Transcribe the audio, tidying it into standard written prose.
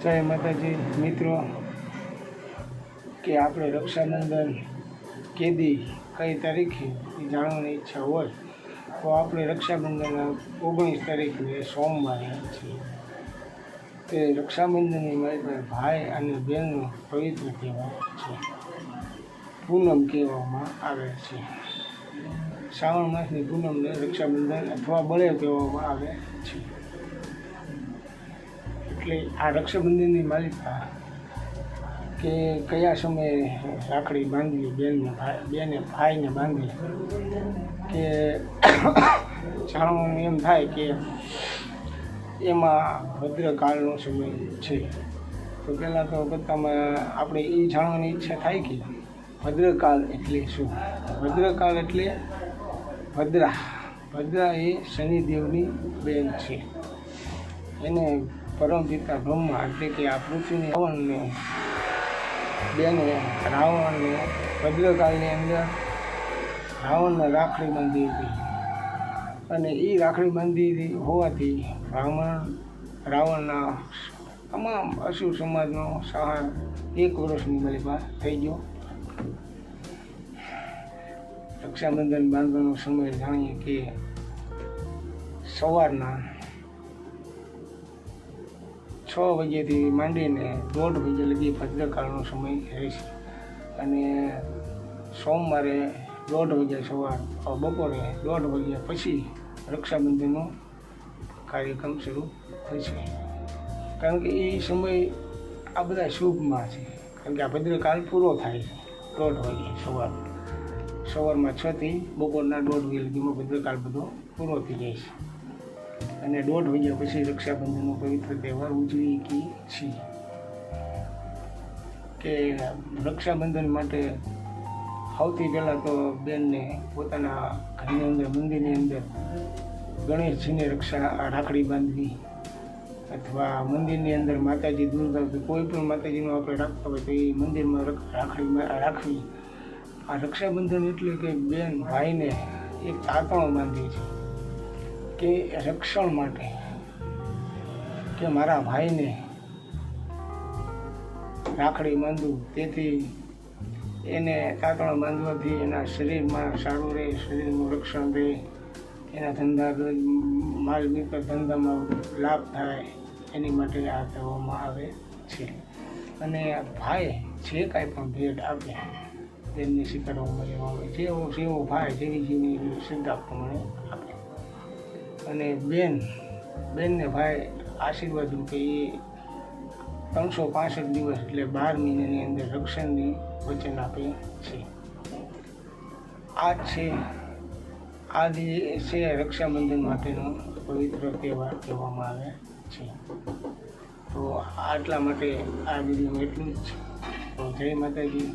જય માતાજી મિત્રો, કે આપણે રક્ષાબંધન કેદી કઈ તારીખે એ જાણવાની ઈચ્છા હોય તો આપણે રક્ષાબંધન 19 તારીખે સોમવારે છે. તે રક્ષાબંધનની મારી ભાઈ અને બહેનનો પવિત્ર તહેવાર છે. પૂનમ કહેવામાં આવે છે. શ્રાવણ માસની પૂનમને રક્ષાબંધન અથવા બળે કહેવામાં આવે છે. એટલે આ રક્ષાબંધનની માલિકા કે કયા સમયે રાખડી બાંધવી, બેને ભાઈને બાંધવી, કે જાણવાનું એમ થાય કે એમાં ભદ્રકાળનો સમય છે. તો પહેલાં તો બધામાં આપણે એ જાણવાની ઈચ્છા થાય કે ભદ્રકાળ એટલે શું. ભદ્રકાળ એટલે ભદ્રા એ શનિદેવની બેન છે. એને પરમપિતા બ્રહ્મા એટલે કે આ પૃથ્વીની રાવણને બેને રાવણને ભદ્રકાળની અંદર રાવણને રાખડી બાંધી હતી. અને એ રાખડી બાંધી હોવાથી રાવણના તમામ અસુર સમાજનો સહાર 1 વર્ષની માલિકા થઈ ગયો. રક્ષાબંધન બાંધવાનો સમય જાણીએ કે સવારના 6 વાગ્યાથી માંડીને 1:30 વાગ્યા લગી ભદ્રકાળનો સમય રહેશે. અને સોમવારે 1:30 વાગ્યા બપોરે 1:30 વાગ્યા પછી રક્ષાબંધનનો કાર્યક્રમ શરૂ થશે. કારણ કે એ સમય આ બધા શુભમાં છે. કારણ કે આ ભદ્રકાળ પૂરો થાય છે 1:30 વાગ્યે સવારમાં 6 થી બપોરના 1:30 વાગ્યા લગીમાં ભદ્રકાળ બધો પૂરો થઈ જાય છે. અને 1:30 વાગ્યા પછી રક્ષાબંધનનો પવિત્ર તહેવાર ઉજવી છીએ. કે રક્ષાબંધન માટે સૌથી પહેલાં તો બેનને પોતાના ઘરની અંદર, મંદિરની અંદર ગણેશજીને રાખડી બાંધવી, અથવા મંદિરની અંદર માતાજી દુર્ગા, કોઈ પણ માતાજીનું આપણે રાખતા હોય તો એ મંદિરમાં રાખડી રાખવી. આ રક્ષાબંધન એટલે કે બેન ભાઈને એક તાતણો બાંધે છે કે રક્ષણ માટે, કે મારા ભાઈને રાખડી બાંધવું. તેથી એને તાતણો બાંધવાથી એના શરીરમાં સારું રહે, શરીરનું રક્ષણ રહે, એના ધંધા માલ મિલકત ધંધામાં લાભ થાય, એની માટે આ કહેવામાં આવે છે. અને ભાઈ જે કાંઈ પણ ભેટ આપે બેનને સ્વીકારવામાં આવે. જેવો ભાઈ જેવી શ્રદ્ધા પ્રમાણે આપે. અને બેનને ભાઈ આશીર્વાદ રૂપે એ 365 દિવસ એટલે 12 મહિનાની અંદર રક્ષણની વચન આપે છે. આ છે રક્ષાબંધન માટેનો પવિત્ર તહેવાર કહેવામાં આવે છે. તો આટલા માટે આ વિડીયોમાં એટલું જ. તો જય માતાજી.